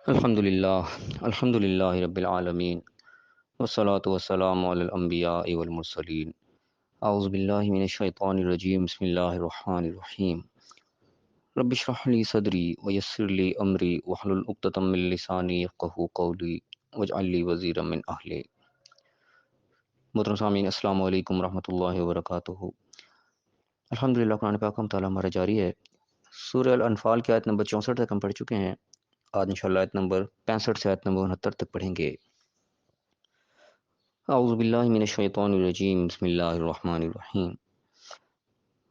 الحمد للہ رب العالمین والصلاة والسلام علی الانبیاء والمرسلین اعوذ باللہ من الشیطان الرجیم بسم اللہ الرحمن الرحیم رب اشرح لی صدری ویسر لی امری واحلل عقدۃ من لسانی یفقہوا قولی واجعل لی وزیرا من اہلی۔ محترم سامعین، السلام علیکم ورحمۃ اللہ وبرکاتہ۔ الحمدللہ قرآن پاک ہم تعالیٰ ہمارا جاری ہے۔ سورہ الانفال کی آیت نمبر 64 تک ہم پڑھ چکے ہیں۔ آج انشاءاللہ آیت نمبر 65 سے آیت نمبر 69 تک پڑھیں گے۔ اعوذ باللہ من الشیطان الرجیم بسم اللہ الرحمن الرحیم۔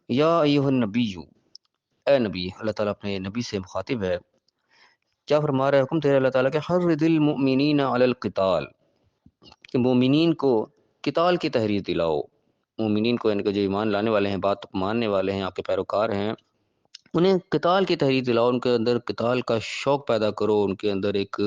یا ایہا النبی، اے نبی، اللہ تعالیٰ اپنے نبی سے مخاطب ہے۔ کیا فرما رہا ہے؟ حکم دے رہا ہے اللہ تعالیٰ کہ حرض المؤمنین علی القتال، کہ مومنین کو قتال کی تحریض دلاؤ۔ مومنین کو، یعنی کہ جو ایمان لانے والے ہیں، بات ماننے والے ہیں، آپ کے پیروکار ہیں، انہیں قتال کی تحریض دلاؤ، ان کے اندر قتال کا شوق پیدا کرو، ان کے اندر ایک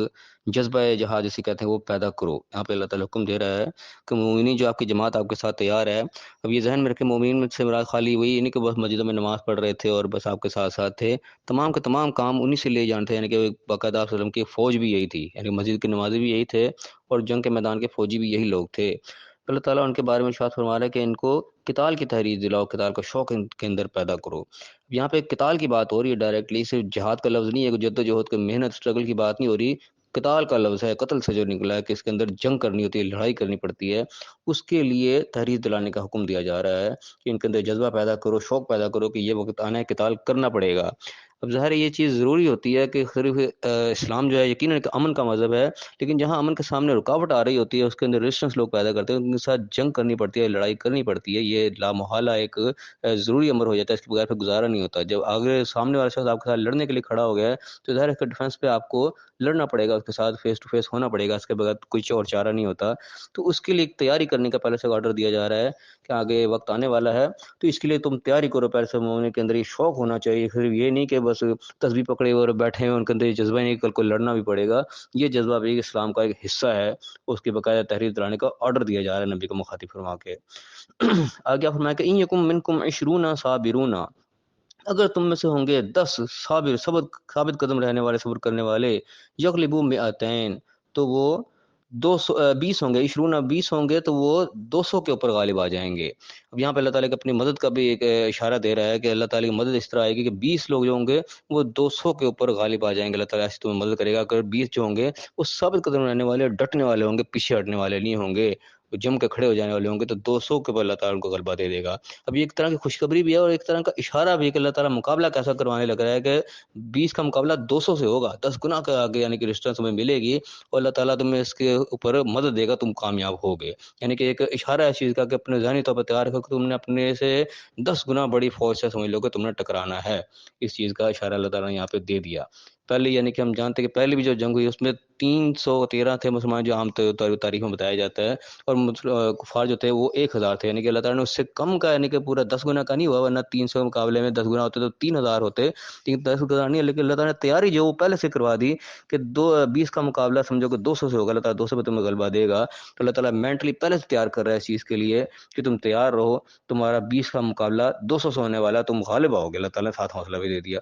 جذبہ جہاد جسے کہتے ہیں وہ پیدا کرو۔ یہاں پہ اللہ تعالیٰ حکم دے رہا ہے کہ مومنین جو آپ کی جماعت آپ کے ساتھ تیار ہے۔ اب یہ ذہن میں رکھیں، مومنین سے مراد خالی وہی نہیں کہ بس مسجدوں میں نماز پڑھ رہے تھے اور بس آپ کے ساتھ ساتھ تھے، تمام کے تمام کام انہی سے لے جانتے ہیں، یعنی کہ باقاعدہ آپ صلی اللہ علیہ وسلم کی فوج بھی یہی تھی، یعنی مسجد کے نمازی بھی یہی تھے اور جنگ کے میدان کے فوجی بھی یہی لوگ تھے۔ اللہ تعالیٰ ان کے بارے میں ارشاد فرما رہا ہے کہ ان کو قتال کی تحریض دلاؤ، قتال کا شوق ان کے اندر پیدا کرو۔ یہاں پہ قتال کی بات ہو رہی ہے، ڈائریکٹلی صرف جہاد کا لفظ نہیں ہے، جد و جہد کی محنت اسٹرگل کی بات نہیں ہو رہی، قتال کا لفظ ہے، قتل سے جو نکلا ہے کہ اس کے اندر جنگ کرنی ہوتی ہے، لڑائی کرنی پڑتی ہے، اس کے لیے تحریض دلانے کا حکم دیا جا رہا ہے کہ ان کے اندر جذبہ پیدا کرو، شوق پیدا کرو کہ یہ وقت آنا ہے، قتال کرنا پڑے گا۔ اب ظاہر ہے یہ چیز ضروری ہوتی ہے کہ صرف اسلام جو ہے یقیناً ایک امن کا مذہب ہے، لیکن جہاں امن کے سامنے رکاوٹ آ رہی ہوتی ہے، اس کے اندر ریزسٹنس لوگ پیدا کرتے ہیں، ان کے ساتھ جنگ کرنی پڑتی ہے، لڑائی کرنی پڑتی ہے، یہ لامحالہ ایک ضروری امر ہو جاتا ہے، اس کے بغیر پھر گزارا نہیں ہوتا۔ جب آگے سامنے والا شخص آپ کے ساتھ لڑنے کے لیے کھڑا ہو گیا ہے تو ظاہر ہے کہ ڈیفینس پہ آپ کو لڑنا پڑے گا، اس کے ساتھ فیس ٹو فیس ہونا پڑے گا، اس کے بغیر کچھ اور چارہ نہیں ہوتا۔ تو اس کے لیے ایک تیاری کرنے کا پہلے سے آرڈر دیا جا رہا ہے کہ آگے وقت آنے والا ہے، تو اس کے لیے تم تیاری کرو۔ پہلے سے مومن کے اندر یہ شوق ہونا چاہیے، صرف یہ نہیں کہ بس تسبیح پکڑے اور بیٹھے ہیں، ان کے اندر یہ جذبہ نہیں کہ کل کو لڑنا بھی پڑے گا۔ یہ جذبہ بھی اسلام کا ایک حصہ ہے، اس کی باقاعدہ تحریر دلانے کا آرڈر دیا جا رہا ہے نبی کو مخاطب فرما کے۔ آگے فرمایا کہ ان یکم منکم 20 صابرون، اگر تم میں سے ہوں گے 10 صابر، ثابت قدم رہنے والے، صبر کرنے والے، یغلبوا مئتین، تو وہ 20 ہوں گے، 20 ہوں گے تو وہ 200 کے اوپر غالب آ جائیں گے۔ اب یہاں پہ اللہ تعالیٰ کی اپنی مدد کا بھی ایک اشارہ دے رہا ہے کہ اللہ تعالیٰ کی مدد اس طرح آئے گی کہ 20 لوگ جو ہوں گے وہ 200 کے اوپر غالب آ جائیں گے۔ اللہ تعالیٰ ایسی تمہیں مدد کرے گا اگر 20 جو ہوں گے وہ ثابت قدم رہنے والے، ڈٹنے والے ہوں گے، پیچھے ہٹنے والے نہیں ہوں گے، وہ جم کے کھڑے ہو جانے والے ہوں گے، تو 200 کے اوپر اللہ تعالیٰ ان کو غلبہ دے دے گا۔ اب یہ ایک طرح کی خوشخبری بھی ہے اور ایک طرح کا اشارہ بھی ہے کہ اللہ تعالیٰ مقابلہ کیسا کروانے لگ رہا ہے کہ 20 کا مقابلہ 200 سے ہوگا، 10 گنا کا آگے یعنی کہ ڈسٹینس تمہیں ملے گی اور اللہ تعالیٰ تمہیں اس کے اوپر مدد دے گا، تم کامیاب ہوگے۔ یعنی کہ ایک اشارہ ہے اس چیز کا کہ اپنے ذہنی طور پر تیار رکھو کہ تم نے اپنے سے 10 گنا بڑی فوج سے سمجھ لو کہ تم نے ٹکرانا ہے۔ اس چیز کا اشارہ اللہ تعالیٰ نے یہاں پہ دے دیا۔ پہلے یعنی کہ ہم جانتے ہیں کہ پہلی بھی جو جنگ ہوئی اس میں 313 تھے مسلمان، جو عام تاریخ میں بتایا جاتا ہے، اور کفار جو تھے وہ 1000 تھے، یعنی کہ اللہ تعالیٰ نے اس سے کم کا، یعنی کہ پورا 10 گنا کا نہیں ہوا، ورنہ 300 کے مقابلے میں 10 گنا ہوتے تو 3000 ہوتے، لیکن 10 گنا نہیں ہے، لیکن اللہ تعالیٰ نے تیاری جو وہ پہلے سے کروا دی کہ 20 کا مقابلہ سمجھو کہ 200 سے ہوگا، اللہ تعالیٰ 200 پہ تمہیں غلبہ دے گا۔ تو اللہ تعالیٰ مینٹلی پہلے سے تیار کر رہا ہے اس چیز کے لیے کہ تم تیار رہو، تمہارا 20 کا مقابلہ 200 سے ہونے والا، تم غالب آؤ گے۔ اللہ تعالیٰ نے ساتھ حوصلہ بھی دے دیا۔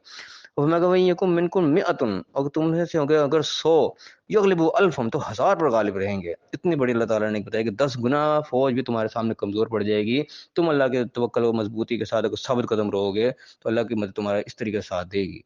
اور میں کہوں یکم منکم مئۃ، اور تم میں سے ہوں گے اگر 100، یغلبوا الفم، تو 1000 پر غالب رہیں گے۔ اتنی بڑی اللہ تعالیٰ نے بتایا کہ 10 گنا فوج بھی تمہارے سامنے کمزور پڑ جائے گی، تم اللہ کے توکل و مضبوطی کے ساتھ اگر ثابت قدم رہو گے تو اللہ کی مدد تمہارا اس طریقے سے ساتھ دے گی۔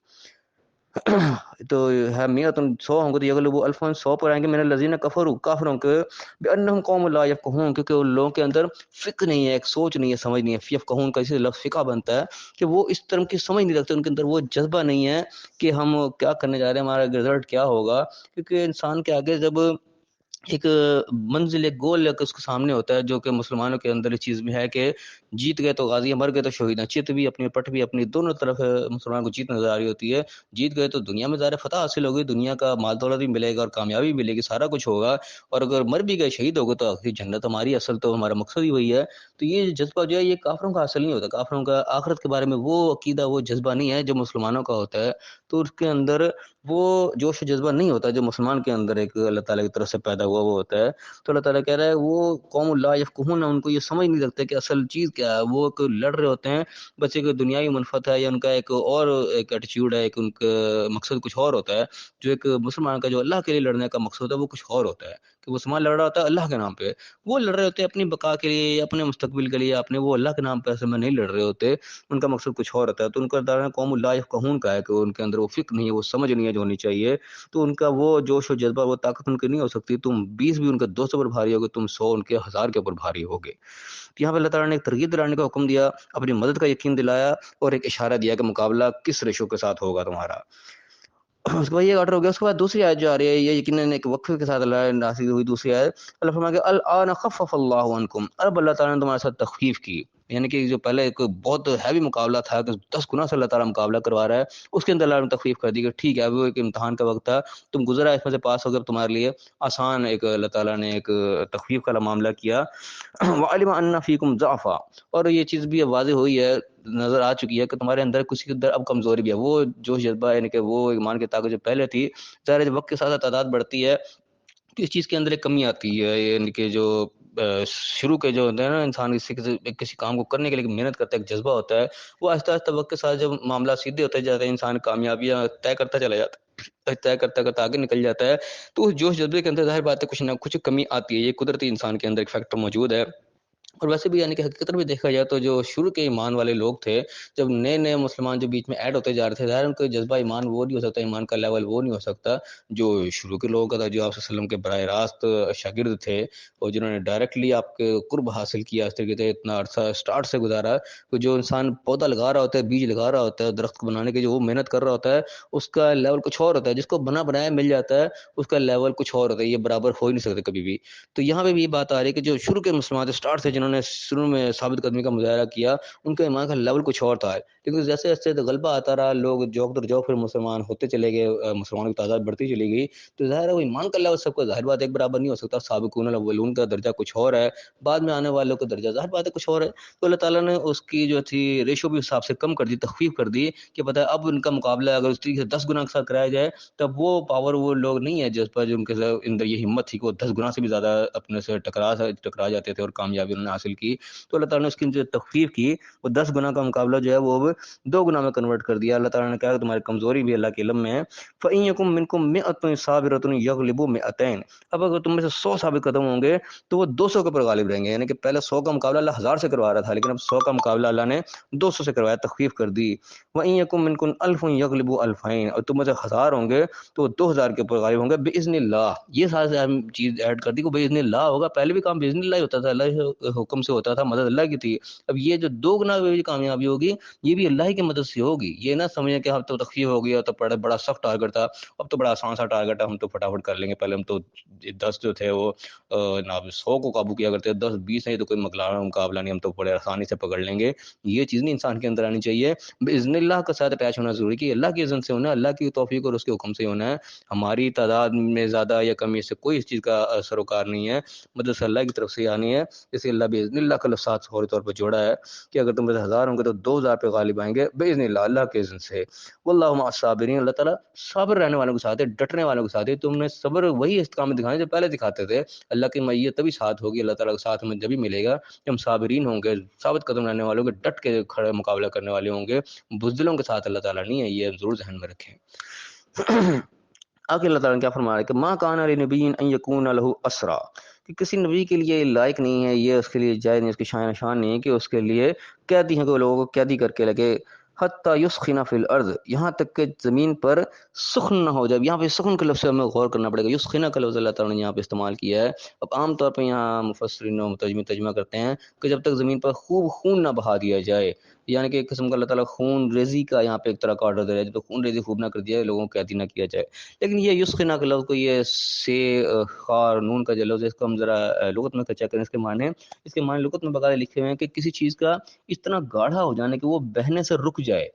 تو ہے میت 100 ہوں گے تو یغلبوا الفا، 100 پر آئیں گے من الذین کفروا، کافروں کے، بانہم قوم لا یفقہون، کیونکہ ان لوگوں کے اندر فقہ نہیں ہے، ایک سوچ نہیں ہے، سمجھ نہیں ہے۔ یفقہون کا اسی لفظ فقہ بنتا ہے کہ وہ اس طرح کی سمجھ نہیں رکھتے، ان کے اندر وہ جذبہ نہیں ہے کہ ہم کیا کرنے جا رہے ہیں، ہمارا رزلٹ کیا ہوگا۔ کیونکہ انسان کے آگے جب ایک منزل، ایک گول اس کے سامنے ہوتا ہے، جو کہ مسلمانوں کے اندر اس چیز میں ہے کہ جیت گئے تو غازی، مر گئے تو شہید، چت بھی اپنی پٹ بھی اپنی، دونوں طرف مسلمان کو جیت نظر آ رہی ہوتی ہے۔ جیت گئے تو دنیا میں ظاہر فتح حاصل ہوگی، دنیا کا مال دولت بھی ملے گا اور کامیابی ملے گی، سارا کچھ ہوگا، اور اگر مر بھی گئے، شہید ہو گئے، تو آخری جنت ہماری، اصل تو ہمارا مقصد ہی وہی ہے۔ تو یہ جذبہ جو ہے یہ کافروں کا حاصل نہیں ہوتا، کافروں کا آخرت کے بارے میں وہ عقیدہ، وہ جذبہ نہیں ہے جو مسلمانوں کا ہوتا ہے۔ تو اس کے اندر وہ جوش و جذبہ نہیں ہوتا جو مسلمان کے اندر ایک اللہ تعالیٰ کی طرف سے پیدا ہوا وہ ہوتا ہے. تو اللہ تعالیٰ کہہ رہا ہے وہ قوم لا یفقہون، ان کو یہ سمجھ نہیں سکتے کہ اصل چیز کیا ہے. وہ ایک لڑ رہے ہوتے ہیں بس ایک دنیاوی منفعت ہے، یا ان کا ایک اور ایک ایٹیچیوڈ ہے، ایک ان کا مقصد کچھ اور ہوتا ہے. جو ایک مسلمان کا جو اللہ کے لیے لڑنے کا مقصد ہے وہ کچھ اور ہوتا ہے، کہ مسلمان لڑ رہا ہوتا ہے اللہ کے نام پہ. وہ لڑ رہے ہوتے ہیں اپنی بقا کے لیے یا اپنے مستقبل کے لیے، اپنے وہ اللہ کے نام پہ اصل میں نہیں لڑ رہے ہوتے، ان کا مقصد کچھ اور ہوتا ہے. تو ان کا دعویٰ قوم لا یفقہون کا ہے کہ ان کے اندر وہ فکر نہیں ہے، وہ سمجھ نہیں ہے جو ہونی چاہیے. تو ان کا وہ جوش و جذبہ، وہ طاقت ان کی نہیں ہو سکتی. تم 20 بھی ان کے 200 پر بھاری ہوگے، تم 100 ان کے 1000 کے اوپر بھاری ہوگے. تو یہاں پہ اللہ تعالیٰ نے ایک ترغیب دلانے کا حکم دیا، اپنی مدد کا یقین دلایا، اور ایک اشارہ دیا کہ مقابلہ کس ریشو کے ساتھ ہوگا تمہارا. اس کے بعد یہ آرڈر ہو گیا. اس کے بعد دوسری آیت جو آ رہی ہے یہ یقیناً ایک وقفے کے ساتھ اللہ نے نازل ہوئی دوسری آیت. اللہ فرمایا کہ الآن خفف اللہ عنکم، اب اللہ تعالیٰ نے تمہارے ساتھ تخفیف کی. یعنی کہ جو پہلے ایک بہت ہیوی مقابلہ تھا کہ 10 گنا سے اللہ تعالیٰ مقابلہ کروا رہا ہے، اس کے اندر اللہ نے تخفیف کر دی کہ ٹھیک ہے اب وہ ایک امتحان کا وقت تھا، تم گزرا اس میں سے پاس ہو گئے، اب تمہارے لیے آسان ایک اللہ تعالیٰ نے ایک تخفیف کا معاملہ کیا. وعلم ان فیکم ضعفا، اور یہ چیز بھی اب واضح ہوئی ہے، نظر آ چکی ہے کہ تمہارے اندر کسی کے اندر اب کمزوری بھی ہے. وہ جو جذبہ یعنی کہ وہ ایمان کی طاقت جو پہلے تھی، ظاہر ہے جب وقت کے ساتھ تعداد بڑھتی ہے تو اس چیز کے اندر ایک کمی آتی ہے. یعنی کہ جو شروع کے جو ہوتے ہیں نا، انسان کسی کام کو کرنے کے لیے محنت کرتا ہے، ایک جذبہ ہوتا ہے، وہ آہستہ آہستہ وقت کے ساتھ جب معاملہ سیدھے ہوتے جاتے ہیں، انسان کامیابیاں طے کرتا چلا جاتا ہے، طے کرتا کرتا آگے نکل جاتا ہے. تو اس جوش جذبے کے اندر ظاہر بات ہے کچھ نہ کچھ کمی آتی ہے. یہ قدرتی انسان کے اندر ایک فیکٹر موجود ہے. اور ویسے بھی یعنی کہ حقیقت میں دیکھا جائے تو جو شروع کے ایمان والے لوگ تھے، جب نئے نئے مسلمان جو بیچ میں ایڈ ہوتے جا رہے تھے، ظاہر ان کا جذبہ ایمان وہ نہیں ہو سکتا، ایمان کا لیول وہ نہیں ہو سکتا جو شروع کے لوگوں کا تھا، جو آپ صلی اللہ علیہ وسلم کے براہ راست شاگرد تھے اور جنہوں نے ڈائریکٹلی آپ کے قرب حاصل کیا، اس طریقے سے اتنا عرصہ اسٹارٹ سے گزارا. تو جو انسان پودا لگا رہا ہوتا ہے، بیج لگا رہا ہوتا ہے، درخت کو بنانے کی جو وہ محنت کر رہا ہوتا ہے، اس کا لیول کچھ اور ہوتا ہے. جس کو بنا بنایا مل جاتا ہے اس کا لیول کچھ اور ہوتا ہے، یہ برابر ہو ہی نہیں سکتے کبھی بھی. تو یہاں پہ بھی یہ بات آ رہی ہے کہ جو شروع کے مسلمان اسٹارٹ سے جنہوں نے شروع میں ثابت قدمی کا مظاہرہ کیا، ان کا ایمان کا لیول کچھ اور تھا. لیکن جیسے جیسے غلبہ آتا رہا، لوگ جوک در جو پھر مسلمان ہوتے چلے گئے، مسلمانوں کی تعداد بڑھتی چلی گئی، تو ظاہر ہے وہ ایمان کا لیول سب کو ظاہر بات ایک برابر نہیں ہو سکتا. سابقون الاولون کا درجہ کچھ اور ہے، بعد میں آنے والوں کا درجہ ظاہر بات ہے کچھ اور ہے. تو اللہ تعالیٰ نے اس کی جو تھی ریشو بھی حساب سے کم کر دی، تخفیف کر دی کہ پتہ ہے اب ان کا مقابلہ اگر اس طریقے سے 10 گنا کے ساتھ کرایا جائے تب وہ پاور وہ لوگ نہیں ہے جس پر جو ان کے اندر یہ ہمت تھی کہ وہ 10 گنا سے بھی زیادہ اپنے سے ٹکرا جاتے تھے اور کامیابی انہوں نے حاصل کی. تو اللہ تعالیٰ نے اس کی جو تخفیف کی، وہ 10 گنا کا مقابلہ جو ہے وہ اب 2 گنا میں کنورٹ کر دیا. اللہ تعالیٰ نے کہا کہ تمہاری کمزوری بھی اللہ کے علم میں ہے. فَإِن يَكُن مِّنكُم مِّائَةٌ صَابِرَةٌ يَغْلِبُوا مِئَتَيْنِ، اب اگر تم میں سے 100 ثابت قدم ہوں گے تو وہ 200 کے اوپر غالب رہیں گے. یعنی کہ پہلے 100 کا مقابلہ اللہ 1000 سے کروا رہا تھا، لیکن اب 100 کا مقابلہ اللہ نے 200 سے کروایا، تخفیف کر دی. وَإِن يَكُن مِّنكُم أَلْفٌ يَغْلِبُوا أَلْفَيْنِ، اور تم میں سے 1000 ہوں گے تو وہ 2000 کے اوپر غالب ہوں گے بِإِذْنِ اللہ. یہ ساتھ اہم چیز ایڈ کر دی کہ بِإِذْنِ اللہ ہوگا. پہلے بھی کام بِإِذْنِ اللہ ہی ہوتا تھا، اللہ کے حکم سے ہوتا تھا، مدد اللہ کی تھی. اب یہ جو 2 گنا کامیابی ہوگی یہ بھی اللہ کی مدد سے ہوگی. یہ نہ سمجھیں کہ اب تو تخفیف ہو گیا تو بڑا سخت ٹارگٹ تھا، اب تو بڑا آسان سا ٹارگٹ ہے، ہم تو فٹافٹ کر لیں گے. پہلے ہم تو 10 جو تھے وہ جناب 100 کو قابو کیا کرتے، 10 20 نہیں تو کوئی مقابلہ نہیں، ہم تو بڑے آسانی سے پکڑ لیں گے. یہ چیز نہیں انسان کے اندر آنی چاہیے. باذن اللہ کے ساتھ اٹیچ ہونا ضروری کہ اللہ کی اذن سے ہونا ہے، اللہ کی توفیق اور اس کے حکم سے ہونا ہے. ہماری تعداد میں زیادہ یا کمی سے کوئی اس چیز کا سروکار نہیں ہے، مدد اللہ کی طرف سے آنی ہے. جیسے اللہ باذن اللہ کا لفظ فوری طور پر جوڑا ہے کہ اگر تم میں سے 1000 ہوں گے تو 2000 پہ غالب آئیں گے باذن اللہ، اللہ کے اذن سے. واللہ مع الصابرین، اللہ تعالیٰ صابر رہنے والوں کے ساتھ ہے، ڈٹنے والوں کے ساتھ ہے. تم نے صبر وہی استقامت دکھانے جو پہلے دکھاتے تھے. اللہ کی معیت تبھی ساتھ ہوگی، اللہ تعالیٰ کے ساتھ ہمیں جبھی ملے گا کہ ہم صابرین ہوں گے، ثابت قدم رہنے والوں کے، ڈٹ کے کھڑے مقابلہ کرنے والے ہوں گے. بزدلوں کے ساتھ اللہ تعالیٰ نہیں ہے، یہ ضرور ذہن میں رکھیں. آگے اللہ تعالیٰ نے کیا فرمایا کہ ما کان لنبی ان یکون له اسرا، کہ کسی نبی کے لیے لائق نہیں ہے، یہ اس کے لیے جائز نہیں، اس کی شان نشان نہیں ہے کہ اس کے لیے قیدی ہیں کہ وہ لوگوں کو قیدی کر کے لگے. حتی یسخن فی الارض، یہاں تک کہ زمین پر سخن نہ ہو جائے. یہاں پہ سخن کے لفظ سے ہمیں غور کرنا پڑے گا. یسخن کا لفظ اللہ تعالیٰ نے یہاں پہ استعمال کیا ہے. اب عام طور پہ یہاں مفسرین و مترجمین ترجمہ کرتے ہیں کہ جب تک زمین پر خوب خون نہ بہا دیا جائے، یعنی کہ ایک قسم کا اللہ تعالیٰ خون ریزی کا یہاں پہ ایک طرح کا آرڈر دے رہا ہے، جب تک خون ریزی خوب نہ کر دیا جائے لوگوں کو قیدی نہ کیا جائے. لیکن یہ یسخنا کا لفظ کو یہ سے خار نون کا جو لفظ ہے، اس کو ہم ذرا لغت میں چیک کریں. اس کے معنی لغت میں بغیر لکھے ہوئے ہیں کہ کسی چیز کا اتنا گاڑھا ہو جانے کہ وہ بہنے سے رک جائے.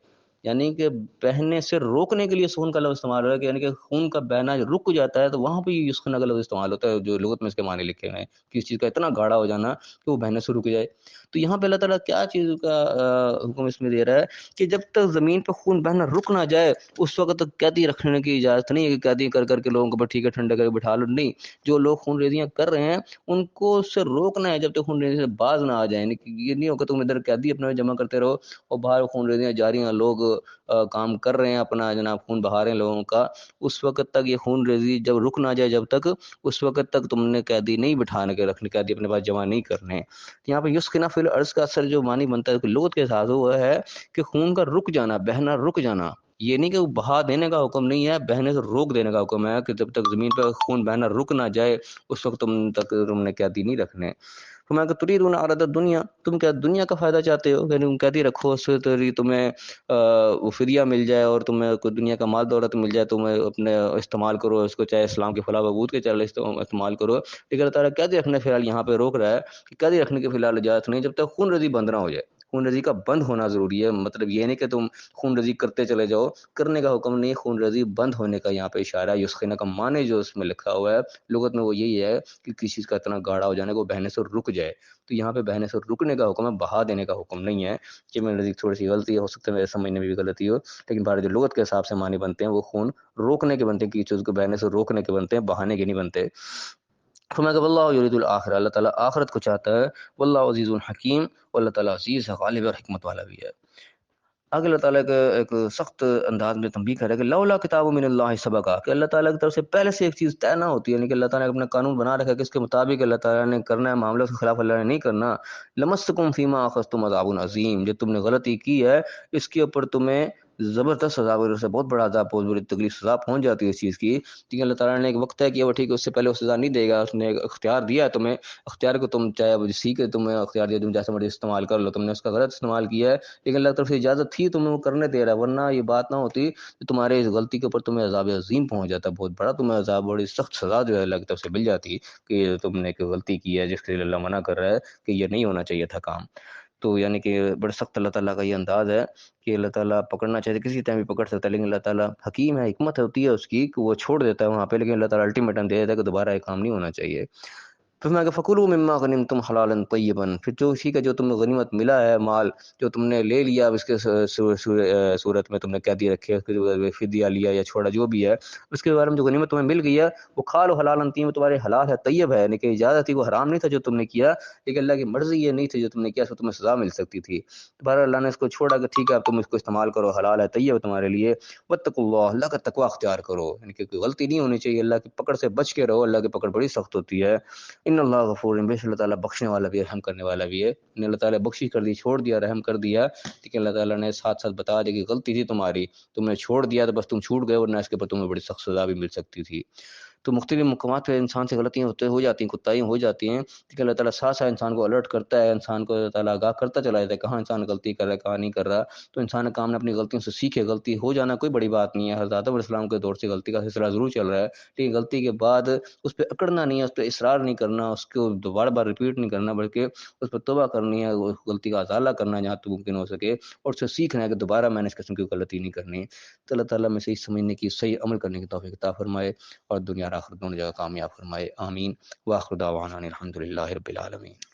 یعنی کہ بہنے سے روکنے کے لیے سکون کا لفظ استعمال ہو رہا ہے، کہ یعنی کہ خون کا بہنا جو رک جاتا ہے تو وہاں پہ یہ یسخن کا لفظ استعمال ہوتا ہے، جو لغت میں اس کے معنی لکھے ہوئے ہیں، کسی چیز کا اتنا گاڑھا ہو جانا کہ وہ بہنے سے رک جائے۔ تو یہاں پہ اللہ تعالیٰ کیا چیز کا حکم اس میں دے رہا ہے کہ جب تک زمین پہ خون بہنا رک نہ جائے اس وقت تک قیدی رکھنے کی اجازت نہیں ہے، کہ قیدی کر کر کے لوگوں کو ٹھیک ہے ٹھنڈے کر کے بٹھا لو، نہیں، جو لوگ خون ریزیاں کر رہے ہیں ان کو اس سے روکنا ہے جب تک خون ریزی سے باز نہ آ جائیں۔ یہ نہیں ہوگا تم ادھر قیدی اپنا جمع کرتے رہو اور باہر خون ریزیاں جاری ہیں، لوگ کام کر رہے ہیں اپنا جناب خون بہا رہے ہیں لوگوں کا، اس وقت تک یہ خون ریزی جب رک نہ جائے جب تک، اس وقت تک تم نے قیدی نہیں بٹھانے کے رکھنے، قیدی اپنے پاس جمع نہیں کرنے۔ یہاں پہ یسخنا فی الارض کا اثر جو معنی بنتا ہے کہ لغت کے ساتھ وہ ہے کہ خون کا رک جانا، بہنا رک جانا۔ یہ نہیں کہ وہ بہا دینے کا حکم نہیں ہے، بہنے سے روک دینے کا حکم ہے، کہ جب تک زمین پہ خون بہنا رک نہ جائے اس وقت تم نے قیدی نہیں رکھنے۔ فرمایا کہ تریدون عرض الدنیا، تم کیا دنیا کا فائدہ چاہتے ہو، یعنی تم قیدی رکھو اس سے تمہیں وہ فدیہ مل جائے اور تمہیں کوئی دنیا کا مال دولت مل جائے، تمہیں اپنے استعمال کرو اس کو، چاہے اسلام کے فلاح بہبود کے چلے استعمال کرو۔ لیکن اللہ تعالیٰ قیدی رکھنے فی الحال یہاں پہ روک رہا ہے کہ قیدی رکھنے کی فی الحال اجازت نہیں جب تک خون ریزی بند نہ ہو جائے۔ خون ریزی کا بند ہونا ضروری ہے، مطلب یہ نہیں کہ تم خون ریزی کرتے چلے جاؤ، کرنے کا حکم نہیں، خون ریزی بند ہونے کا یہاں پہ اشارہ ہے۔ یسخنا کا معنی جو اس میں لکھا ہوا ہے لغت میں وہ یہی ہے کہ کسی چیز کا اتنا گاڑھا ہو جانے کو بہنے سے رک جائے۔ تو یہاں پہ بہنے سے رکنے کا حکم ہے، بہا دینے کا حکم نہیں ہے۔ کہ میرے نزدیک تھوڑی سی غلطی ہو سکتا ہے، میرے سمجھنے میں بھی غلطی ہو، لیکن بہر جو لغت کے حساب سے معنی بنتے ہیں وہ خون روکنے کے بنتے ہیں، کسی چیز کو بہنے سے روکنے کے بنتے ہیں، بہانے کے نہیں بنتے۔ فرمایا کہ واللہ یرید الآخرہ، اللہ تعالیٰ آخرت کو چاہتا ہے، واللہ عزیز الحکیم، اور اللہ تعالیٰ عزیز ہے، غالب اور حکمت والا بھی ہے۔ آگے اللہ تعالیٰ کا ایک سخت انداز میں تنبیہ کر رہا ہے کہ لولا کتاب من اللہ سبقا، کہ اللہ تعالیٰ کی طرف سے پہلے سے ایک چیز طے نہ ہوتی ہے، یعنی کہ اللہ تعالیٰ نے اپنا قانون بنا رکھا ہے کہ اس کے مطابق اللہ تعالیٰ نے کرنا ہے، معاملہ کے خلاف اللہ نے نہیں کرنا۔ لمسکم فیما اخذتم عذاب عظیم، جو تم نے غلطی کی ہے اس کے اوپر تمہیں زبردست عذاب، سے بہت بڑا عذاب، بہت بڑی تکلیف سزا پہنچ جاتی ہے اس چیز کی، کیونکہ اللہ تعالیٰ نے ایک وقت ہے کہ وہ ٹھیک ہے اس سے پہلے وہ سزا نہیں دے گا، اس نے ایک اختیار دیا ہے تمہیں، اختیار کو تم چاہے اب سیکھ کے تمہیں اختیار دیا، تم جیسے مرضی استعمال کر لو، تم نے اس کا غلط استعمال کیا ہے، لیکن اللہ کی طرف سے اجازت تھی تمہیں وہ کرنے دے رہا ہے، ورنہ یہ بات نہ ہوتی کہ تمہارے اس غلطی کے اوپر تمہیں عذاب عظیم پہنچ جاتا، بہت بڑا تمہیں عذاب، بڑی سخت سزا جو ہے اللہ کی طرف سے مل جاتی کہ تم نے ایک غلطی کی ہے جس کے لیے اللہ منع کر رہا ہے کہ یہ نہیں ہونا چاہیے تھا کام۔ تو یعنی کہ بڑے سخت اللہ تعالیٰ کا یہ انداز ہے کہ اللہ تعالیٰ پکڑنا چاہتے کسی ٹائم بھی پکڑ سکتا ہے، لیکن اللہ تعالیٰ حکیم ہے، حکمت ہوتی ہے اس کی کہ وہ چھوڑ دیتا ہے وہاں پہ، لیکن اللہ تعالیٰ الٹیمیٹم دے دیتا ہے کہ دوبارہ یہ کام نہیں ہونا چاہیے۔ پھر میں کہ فکلوا مما غنمتم حلالا طیبا، پھر جو اسی کا جو تم غنیمت ملا ہے مال جو تم نے لے لیا اس کے صورت میں تم نے قیدی رکھے، اس کے فدیہ لیا یا چھوڑا جو بھی ہے، اس کے بارے میں جو غنیمت تمہیں مل گئی ہے وہ کھا لو حلالا طیبا، تمہارے حلال ہے، طیب ہے، یعنی کہ اجازت تھی، وہ حرام نہیں تھا جو تم نے کیا، لیکن اللہ کی مرضی یہ نہیں تھی جو تم نے کیا، اس کو تمہیں سزا مل سکتی تھی۔ دوبارہ اللہ نے اس کو چھوڑا کہ ٹھیک ہے اب تم اس کو استعمال کرو، حلال ہے، طیب ہے تمہارے لیے، واتقوا اللہ، اللہ کا تقوی اختیار کرو، یعنی کہ کوئی غلطی نہیں ہونی چاہیے، اللہ کی پکڑ سے بچ کے رہو، اللہ کی پکڑ بڑی سخت ہوتی ہے۔ ان اللہ غفور، بے شک اللہ تعالیٰ بخشنے والا بھی ہے، رحم کرنے والا بھی ہے۔ ان اللہ تعالیٰ بخشش کر دی، چھوڑ دیا، رحم کر دیا، لیکن اللہ تعالیٰ نے ساتھ ساتھ بتا دیا کہ غلطی تھی تمہاری، تم نے چھوڑ دیا تو بس تم چھوٹ گئے، ورنہ اس کے اوپر تمہیں بڑی سخت سزا بھی مل سکتی تھی۔ تو مختلف مقامات پہ انسان سے غلطیاں ہو جاتی ہیں، کوتاہیاں ہو جاتی ہیں، لیکن اللہ تعالیٰ ساتھ ساتھ انسان کو الرٹ کرتا ہے، انسان کو اللہ تعالیٰ آگاہ کرتا چلا جاتا ہے کہاں انسان غلطی کر رہا ہے کہاں نہیں کر رہا۔ تو انسان کام نے اپنی غلطیوں سے سیکھے، غلطی ہو جانا کوئی بڑی بات نہیں ہے، حضرت آدم علیہ السلام کے دور سے غلطی کا سلسلہ ضرور چل رہا ہے، لیکن غلطی کے بعد اس پہ اکڑنا نہیں ہے، اس پہ اصرار نہیں کرنا، اس کو دوبارہ بار ریپیٹ نہیں کرنا، بلکہ اس پہ توبہ کرنی ہے، اس غلطی کا ازالہ کرنا ہے جہاں تک ممکن ہو سکے، اور اس سے سیکھنا ہے کہ دوبارہ میں نے اس قسم کی غلطی نہیں کرنی۔ تو اللہ تعالیٰ میں صحیح سمجھنے کی، صحیح عمل کرنے کی توفیق عطا فرمائے، اور دنیا اور آخرت دونوں جگہ کامیاب فرمائے، آمین۔ وآخر دعوانا الحمد للہ رب العالمین۔